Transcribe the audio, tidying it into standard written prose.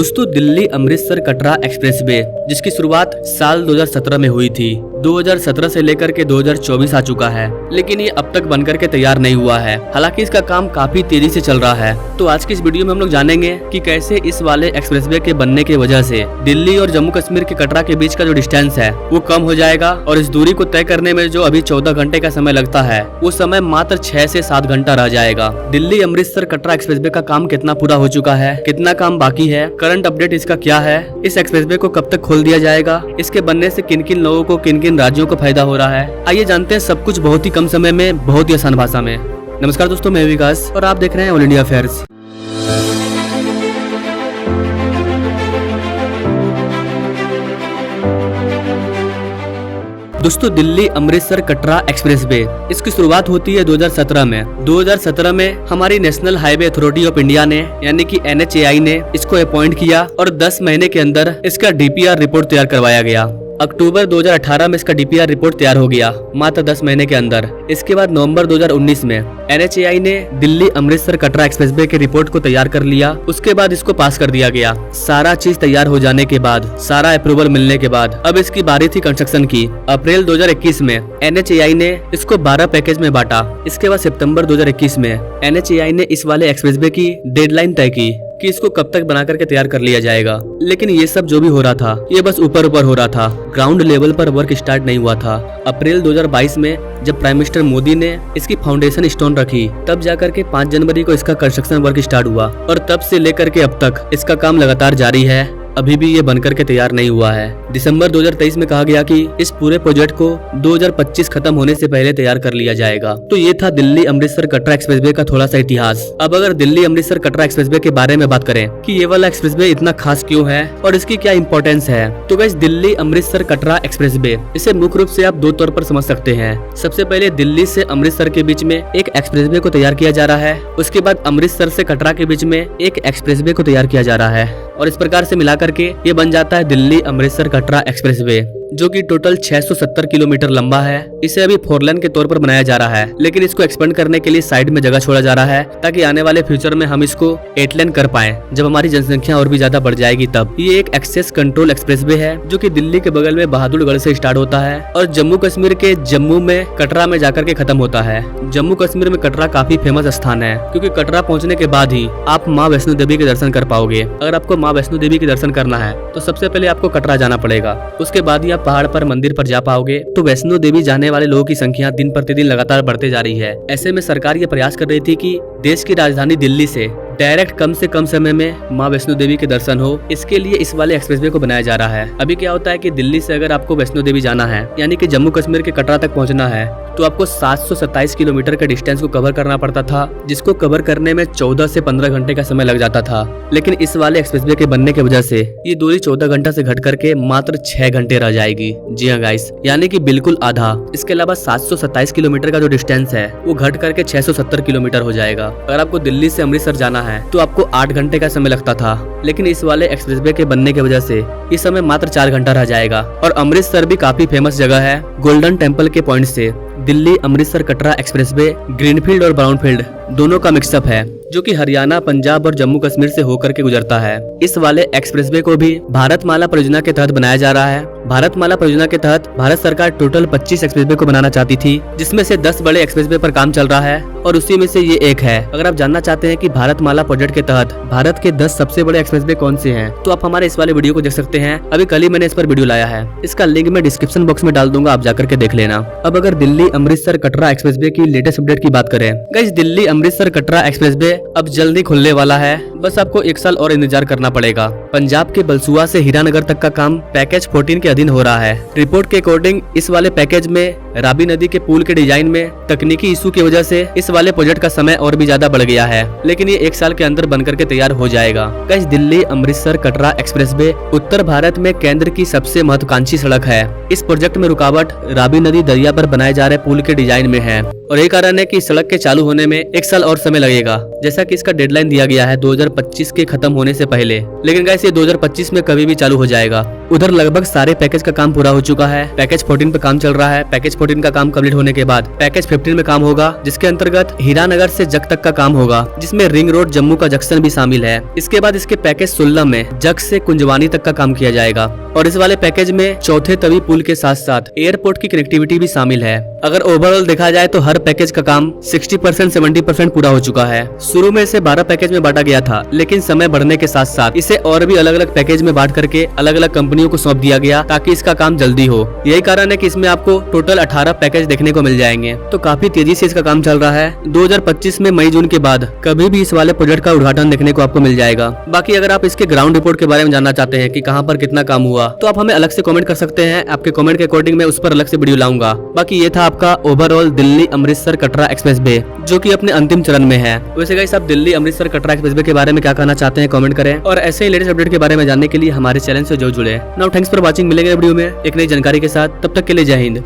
दोस्तों दिल्ली अमृतसर कटरा एक्सप्रेसवे जिसकी शुरुआत साल 2017 में हुई थी, 2017 से लेकर के 2024 आ चुका है, लेकिन ये अब तक बनकर के तैयार नहीं हुआ है। हालांकि इसका काम काफी तेजी से चल रहा है। तो आज की इस वीडियो में हम लोग जानेंगे कि कैसे इस वाले एक्सप्रेसवे के बनने की वजह से दिल्ली और जम्मू कश्मीर के कटरा के बीच का जो डिस्टेंस है वो कम हो जाएगा और इस दूरी को तय करने में जो अभी 14 घंटे का समय लगता है वो समय मात्र 6 से 7 घंटा रह जाएगा। दिल्ली अमृतसर कटरा एक्सप्रेसवे का काम कितना पूरा हो चुका है, कितना काम बाकी है, करंट अपडेट इसका क्या है, इस एक्सप्रेसवे को कब तक खोल दिया जाएगा, इसके बनने से किन किन लोगों को किन किन राज्यों को फायदा हो रहा है, आइए जानते हैं सब कुछ बहुत ही कम समय में बहुत ही आसान भाषा में। नमस्कार दोस्तों, मैं विकास और आप देख रहे हैं ऑल इंडिया अफेयर्स। दोस्तों दिल्ली अमृतसर कटरा एक्सप्रेसवे इसकी शुरुआत होती है 2017 में। 2017 में हमारी national highway authority of India ने यानी कि NHAI ने इसको अपॉइंट किया और 10 महीने के अंदर इसका DPR रिपोर्ट तैयार करवाया गया। अक्टूबर 2018 में इसका DPR रिपोर्ट तैयार हो गया मात्र 10 महीने के अंदर। इसके बाद नवंबर 2019 में NHAI ने दिल्ली अमृतसर कटरा एक्सप्रेसवे के रिपोर्ट को तैयार कर लिया। उसके बाद इसको पास कर दिया गया। सारा चीज तैयार हो जाने के बाद, सारा अप्रूवल मिलने के बाद अब इसकी बारी थी कंस्ट्रक्शन की। अप्रैल 2021 में NHAI ने इसको 12 पैकेज में बांटा। इसके बाद सितंबर 2021 में NHAI ने इस वाले एक्सप्रेसवे की डेडलाइन तय की कि इसको कब तक बना करके तैयार कर लिया जाएगा। लेकिन ये सब जो भी हो रहा था ये बस ऊपर ऊपर हो रहा था, ग्राउंड लेवल पर वर्क स्टार्ट नहीं हुआ था। अप्रैल 2022 में जब प्राइम मिनिस्टर मोदी ने इसकी फाउंडेशन स्टोन रखी तब जाकर के 5 जनवरी को इसका कंस्ट्रक्शन वर्क स्टार्ट हुआ और तब से लेकर के अब तक इसका काम लगातार जारी है। अभी भी ये बनकर के तैयार नहीं हुआ है। दिसंबर 2023 में कहा गया कि इस पूरे प्रोजेक्ट को 2025 खत्म होने से पहले तैयार कर लिया जाएगा। तो ये था दिल्ली अमृतसर कटरा एक्सप्रेसवे का थोड़ा सा इतिहास। अब अगर दिल्ली अमृतसर कटरा एक्सप्रेसवे के बारे में बात करें कि ये वाला एक्सप्रेसवे इतना खास क्यों है और इसकी क्या इंपॉर्टेंस है, तो गाइस दिल्ली अमृतसर कटरा एक्सप्रेसवे इसे मुख्य रूप से आप 2 तौर पर समझ सकते हैं। सबसे पहले दिल्ली से अमृतसर के बीच में एक एक्सप्रेसवे को तैयार किया जा रहा है, उसके बाद अमृतसर से कटरा के बीच में एक एक्सप्रेसवे को तैयार किया जा रहा है और इस प्रकार से मिलाकर के ये बन जाता है दिल्ली अमृतसर कटरा एक्सप्रेसवे, जो कि टोटल 670 किलोमीटर लंबा है। इसे अभी 4 लेन के तौर पर बनाया जा रहा है, लेकिन इसको एक्सपेंड करने के लिए साइड में जगह छोड़ा जा रहा है ताकि आने वाले फ्यूचर में हम इसको 8 लेन कर पाएं जब हमारी जनसंख्या और भी ज्यादा बढ़ जाएगी तब। ये एक एक्सेस कंट्रोल एक्सप्रेसवे है जो कि दिल्ली के बगल में बहादुरगढ़ से स्टार्ट होता है और जम्मू कश्मीर के जम्मू में कटरा में जाकर के खत्म होता है। जम्मू कश्मीर में कटरा काफी फेमस स्थान है क्योंकि कटरा पहुँचने के बाद ही आप माँ वैष्णो देवी के दर्शन कर पाओगे। अगर आपको माँ वैष्णो देवी के दर्शन करना है तो सबसे पहले आपको कटरा जाना पड़ेगा, उसके बाद ही आप पहाड़ पर मंदिर पर जा पाओगे। तो वैष्णो देवी जाने वाले लोगों की संख्या दिन प्रतिदिन लगातार बढ़ते जा रही है। ऐसे में सरकार ये प्रयास कर रही थी कि देश की राजधानी दिल्ली से डायरेक्ट कम से कम समय में माँ वैष्णो देवी के दर्शन हो। इसके लिए इस वाले एक्सप्रेसवे को बनाया जा रहा है। अभी क्या होता है कि दिल्ली से अगर आपको वैष्णो देवी जाना है यानी कि जम्मू कश्मीर के कटरा तक पहुंचना है तो आपको 727 किलोमीटर के डिस्टेंस को कवर करना पड़ता था, जिसको कवर करने में 14 से 15 घंटे का समय लग जाता था। लेकिन इस वाले एक्सप्रेसवे के बनने की वजह से ये दूरी 14 घंटा से घट करके मात्र 6 घंटे रह जाएगी। जी हाँ गाइस, यानी कि बिल्कुल आधा। इसके अलावा 727 किलोमीटर का जो डिस्टेंस है वो घट करके 670 किलोमीटर हो जाएगा। अगर आपको दिल्ली से अमृतसर जाना है तो आपको 8 घंटे का समय लगता था, लेकिन इस वाले एक्सप्रेसवे के बनने की वजह से ये समय मात्र 4 घंटा रह जाएगा। और अमृतसर भी काफी फेमस जगह है। गोल्डन टेम्पल के पॉइंट से दिल्ली अमृतसर कटरा एक्सप्रेसवे ग्रीनफील्ड और ब्राउनफील्ड दोनों का मिक्सअप है जो कि हरियाणा, पंजाब और जम्मू कश्मीर से होकर के गुजरता है। इस वाले एक्सप्रेसवे को भी भारतमाला परियोजना के तहत बनाया जा रहा है। भारतमाला परियोजना के तहत भारत सरकार टोटल 25 एक्सप्रेसवे को बनाना चाहती थी, जिसमें से 10 बड़े एक्सप्रेसवे पर काम चल रहा है और उसी में से ये एक है। अगर आप जानना चाहते हैं कि भारतमाला प्रोजेक्ट के तहत भारत के 10 सबसे बड़े एक्सप्रेसवे कौन से हैं, तो आप हमारे इस वाले वीडियो को देख सकते हैं। अभी कल ही मैंने इस पर वीडियो लाया है, इसका लिंक मैं डिस्क्रिप्शन बॉक्स में डाल दूंगा, आप जाकर के देख लेना। अब अगर दिल्ली अमृतसर कटरा एक्सप्रेसवे की लेटेस्ट अपडेट की बात करें, गाइस दिल्ली अमृतसर कटरा एक्सप्रेसवे अब जल्दी खुलने वाला है। बस आपको 1 साल और इंतजार करना पड़ेगा। पंजाब के बलसुआ से हीरानगर तक का काम पैकेज 14 के अधीन हो रहा है। रिपोर्ट के अकॉर्डिंग इस वाले पैकेज में राबी नदी के पुल के डिजाइन में तकनीकी इशू की वजह से इस वाले प्रोजेक्ट का समय और भी ज्यादा बढ़ गया है, लेकिन ये 1 साल के अंदर बनकर के तैयार हो जाएगा। गाइस दिल्ली अमृतसर कटरा एक्सप्रेसवे उत्तर भारत में केंद्र की सबसे महत्वाकांक्षी सड़क है। इस प्रोजेक्ट में रुकावट राबी नदी दरिया पर बनाए जा रहे पुल के डिजाइन में है और यही कारण है कि इस सड़क के चालू होने में 1 साल और समय लगेगा, जैसा कि इसका डेडलाइन दिया गया है 2025 के खत्म होने से पहले। लेकिन गाइस ये 2025 में कभी भी चालू हो जाएगा। उधर लगभग सारे पैकेज का काम पूरा हो चुका है। पैकेज 14 पे काम चल रहा है। पैकेज 14 का काम कंप्लीट होने के बाद पैकेज 15 में काम होगा, जिसके अंतर्गत हीरानगर से जग तक का काम होगा, जिसमें रिंग रोड जम्मू का जंक्शन भी शामिल है। इसके बाद इसके पैकेज 16 में जग से कुंजवानी तक का काम किया जाएगा और इस वाले पैकेज में चौथे तवी पुल के साथ साथ एयरपोर्ट की कनेक्टिविटी भी शामिल है। अगर ओवरऑल देखा जाए तो हर पैकेज का काम 60% 70% पूरा हो चुका है। शुरू में इसे 12 पैकेज में बांटा गया था, लेकिन समय बढ़ने के साथ साथ इसे और भी अलग अलग पैकेज में बांट करके अलग अलग कंपनियों को सौंप दिया गया ताकि इसका काम जल्दी हो। यही कारण है कि इसमें आपको टोटल 18 पैकेज देखने को मिल जाएंगे। तो काफी तेजी से इसका काम चल रहा है। 2025 में मई जून के बाद कभी भी इस वाले प्रोजेक्ट का उद्घाटन देखने को आपको मिल जाएगा। बाकी अगर आप इसके ग्राउंड रिपोर्ट के बारे में जानना चाहते हैं कि कहां पर कितना काम हुआ, तो आप हमें अलग से कमेंट कर सकते हैं। आपके कमेंट के अकॉर्डिंग मैं उस पर अलग से वीडियो लाऊंगा। बाकी ये था आपका overall Delhi Amritsar Katra express way, जो कि अपने अंतिम चरण में है। वैसे गाइस आप दिल्ली अमृतसर कटरा एक्सप्रेस वे के बारे में क्या कहना चाहते हैं कमेंट करें, और ऐसे ही लेटेस्ट अपडेट के बारे में जानने के लिए हमारे चैनल से जो जुड़े। Now thanks for watching. मिलेंगे वीडियो में एक नई जानकारी के साथ, तब तक के लिए जय हिंद।